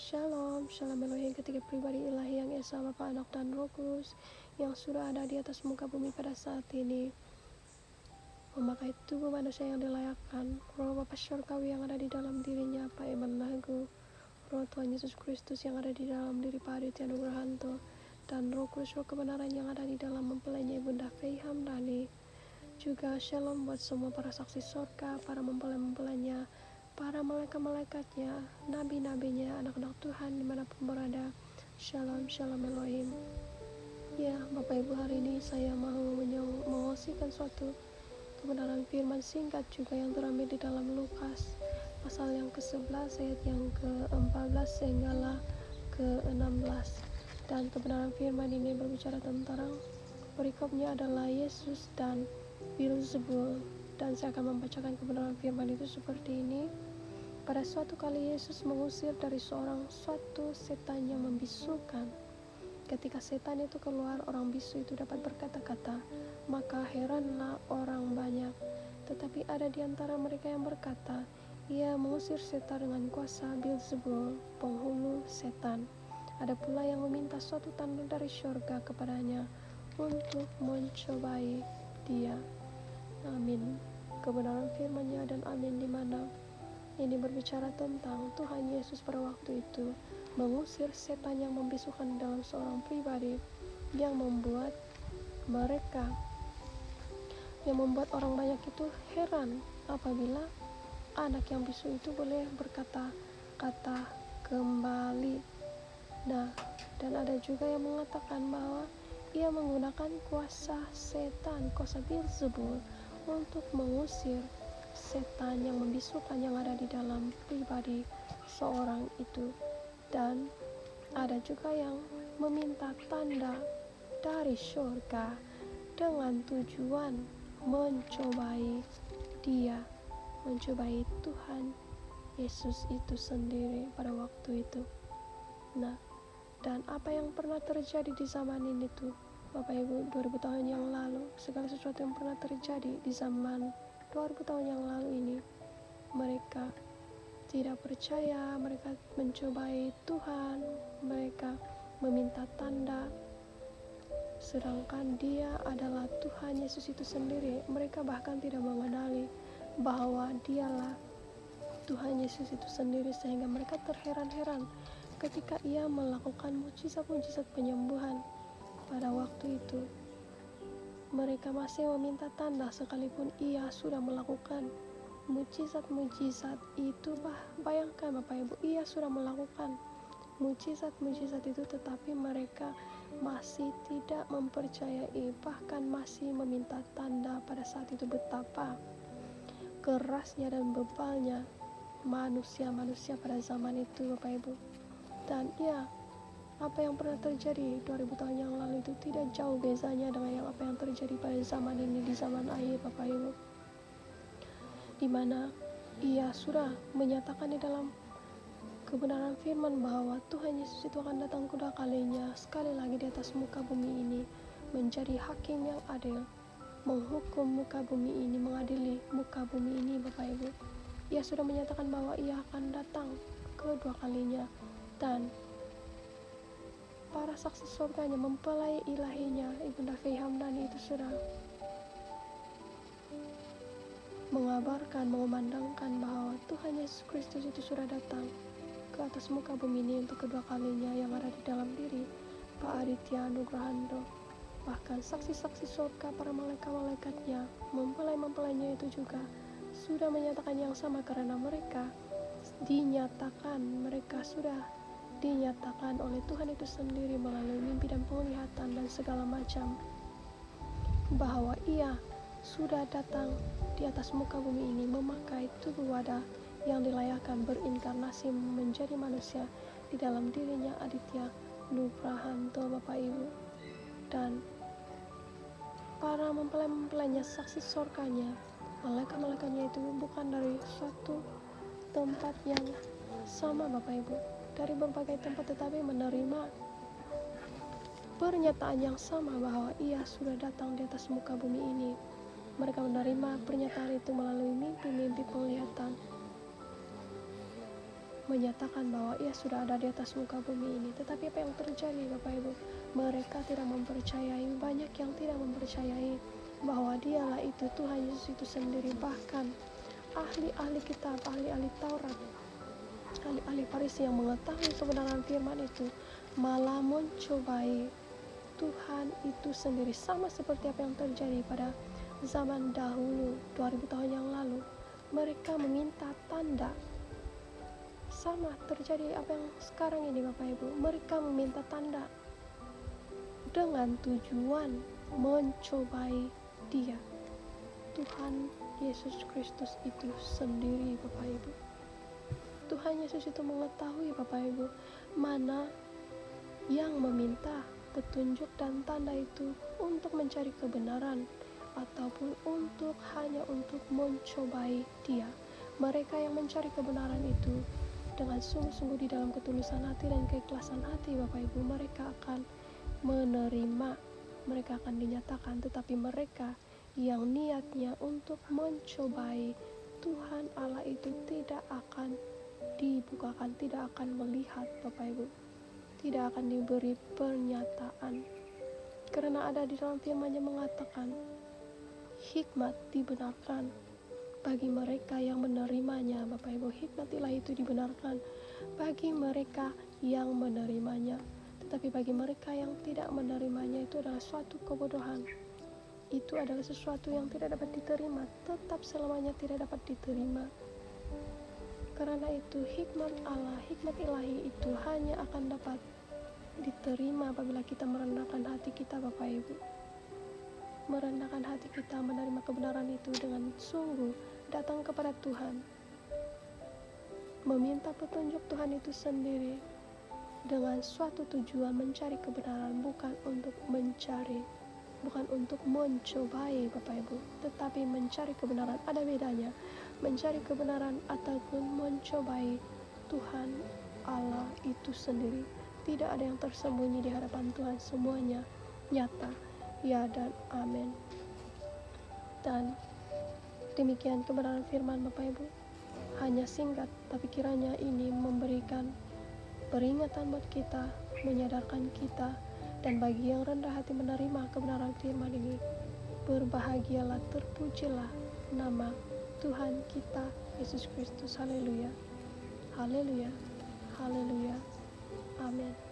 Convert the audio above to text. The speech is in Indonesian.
Shalom, Shalom Elohim, ketiga pribadi ilahi yang Esa, Bapa, Anak, dan Roh Kudus yang sudah ada di atas muka bumi pada saat ini, memakai tubuh manusia yang dilayakkan, Roh Bapa Syurgawi yang ada di dalam dirinya, Pak Iman Lagu, Roh Tuhan Yesus Kristus yang ada di dalam diri Pak Aditya Nugrahanto, dan Roh Kudus, Roh kebenaran yang ada di dalam mempelainya Ibunda Fei Hamdani. Juga Shalom buat semua para saksi surga, para mempelai-mempelainya, para malaikat-malaikatnya, nabi-nabinya, anak-anak Tuhan dimanapun berada. Shalom, Shalom Elohim. Ya, Bapak Ibu, hari ini saya mau mengosikan suatu kebenaran firman singkat juga yang terambil di dalam Lukas pasal yang ke-11 ayat yang ke-14 sehinggalah ke-16. Dan kebenaran firman ini berbicara tentang perikopnya adalah Yesus dan Beelzebul. Dan saya akan membacakan kebenaran firman itu seperti ini. Pada suatu kali Yesus mengusir dari suatu setan yang membisukan. Ketika setan itu keluar, orang bisu itu dapat berkata-kata, maka heranlah orang banyak. Tetapi ada di antara mereka yang berkata, ia mengusir setan dengan kuasa Beelzebul, penghulu setan. Ada pula yang meminta suatu tanda dari syurga kepadanya untuk mencobai dia. Amin. Kebenaran firman-Nya dan amin, di mana ini berbicara tentang Tuhan Yesus pada waktu itu mengusir setan yang membisukan dalam seorang pribadi yang membuat orang banyak itu heran apabila anak yang bisu itu boleh berkata-kata kembali. Nah, dan ada juga yang mengatakan bahwa ia menggunakan kuasa setan, kuasa Beelzebul, untuk mengusir setan yang membisukan yang ada di dalam pribadi seorang itu. Dan ada juga yang meminta tanda dari surga dengan tujuan mencobai dia, mencobai Tuhan Yesus itu sendiri pada waktu itu. Nah, dan apa yang pernah terjadi di zaman ini tuh, Bapak Ibu, 2000 tahun yang lalu, segala sesuatu yang pernah terjadi di zaman 2000 tahun yang lalu ini, mereka tidak percaya, mereka mencobai Tuhan, mereka meminta tanda, sedangkan dia adalah Tuhan Yesus itu sendiri. Mereka bahkan tidak mengenali bahwa dialah Tuhan Yesus itu sendiri, sehingga mereka terheran-heran ketika ia melakukan mujizat-mujizat penyembuhan pada waktu itu. Mereka masih meminta tanda sekalipun ia sudah melakukan mujizat-mujizat itu. Bayangkan Bapak Ibu, ia sudah melakukan mujizat-mujizat itu, tetapi mereka masih tidak mempercayai, bahkan masih meminta tanda. Pada saat itu betapa kerasnya dan bebalnya manusia-manusia pada zaman itu, Bapak Ibu. Dan ya, apa yang pernah terjadi 2000 tahun yang lalu itu tidak jauh bezanya dengan apa yang terjadi pada zaman ini, di zaman akhir, Bapak Ibu, di mana ia sudah menyatakan di dalam kebenaran firman bahwa Tuhan Yesus itu akan datang kedua kalinya sekali lagi di atas muka bumi ini, menjadi hakim yang adil, menghukum muka bumi ini, mengadili muka bumi ini, Bapak Ibu. Ia sudah menyatakan bahwa ia akan datang kedua kalinya, dan para saksi surganya, mempelai ilahinya, Ibunda Fei Hamdani itu sudah mengabarkan, mengumandangkan bahwa Tuhan Yesus Kristus itu sudah datang ke atas muka bumi ini untuk kedua kalinya, yang ada di dalam diri Pak Aditya Nugrahanto. Bahkan saksi-saksi surga, para malaikat-malaikatnya, mempelai-mempelainya itu juga sudah menyatakan yang sama, karena mereka sudah dinyatakan oleh Tuhan itu sendiri melalui mimpi dan penglihatan dan segala macam, bahwa ia sudah datang di atas muka bumi ini memakai tubuh wadah yang dilayakkan, berinkarnasi menjadi manusia di dalam dirinya Aditya Nugrahanto, Bapak Ibu. Dan para mempelai-mempelainya, saksi surganya, malaikat-malaikatnya itu bukan dari suatu tempat yang sama, Bapak Ibu, dari berbagai tempat, tetapi menerima pernyataan yang sama bahwa ia sudah datang di atas muka bumi ini. Mereka menerima pernyataan itu melalui mimpi-mimpi penglihatan menyatakan bahwa ia sudah ada di atas muka bumi ini. Tetapi apa yang terjadi Bapak Ibu? Mereka tidak mempercayai, banyak yang tidak mempercayai bahwa dialah itu Tuhan Yesus itu sendiri. Bahkan ahli-ahli kitab, ahli-ahli Taurat, ahli-ahli Farisi yang mengetahui kebenaran firman itu malah mencobai Tuhan itu sendiri, sama seperti apa yang terjadi pada zaman dahulu 2000 tahun yang lalu. Mereka meminta tanda, sama terjadi apa yang sekarang ini Bapak Ibu. Mereka meminta tanda dengan tujuan mencobai Dia, Tuhan Yesus Kristus itu sendiri Bapak Ibu. Tuhan Yesus itu mengetahui Bapak Ibu mana yang meminta petunjuk dan tanda itu untuk mencari kebenaran ataupun hanya untuk mencobai Dia. Mereka yang mencari kebenaran itu dengan sungguh-sungguh di dalam ketulusan hati dan keikhlasan hati Bapak Ibu, mereka akan menerima, mereka akan dinyatakan. Tetapi mereka yang niatnya untuk mencobai Tuhan Allah itu tidak akan dibukakan, tidak akan melihat Bapak Ibu, tidak akan diberi pernyataan. Karena ada di dalam firman-Nya mengatakan hikmat dibenarkan bagi mereka yang menerimanya Bapak Ibu. Hikmat ilahi itu dibenarkan bagi mereka yang menerimanya. Tetapi bagi mereka yang tidak menerimanya itu adalah suatu kebodohan. Itu adalah sesuatu yang tidak dapat diterima, tetap selamanya tidak dapat diterima. Karena itu hikmat Allah, hikmat ilahi itu hanya akan dapat diterima apabila kita merendahkan hati kita Bapak Ibu. Merendahkan hati kita menerima kebenaran itu dengan sungguh datang kepada Tuhan, meminta petunjuk Tuhan itu sendiri dengan suatu tujuan mencari kebenaran, bukan untuk mencari, bukan untuk mencobai Bapak Ibu, tetapi mencari kebenaran. Ada bedanya mencari kebenaran ataupun mencobai Tuhan Allah itu sendiri. Tidak ada yang tersembunyi di hadapan Tuhan, semuanya nyata, ya dan amin. Dan demikian kebenaran firman Bapak Ibu, hanya singkat tapi kiranya ini memberikan peringatan buat kita, menyadarkan kita. Dan bagi yang rendah hati menerima kebenaran firman ini, berbahagialah, terpujilah nama Tuhan kita Yesus Kristus. Haleluya, haleluya, haleluya, amin.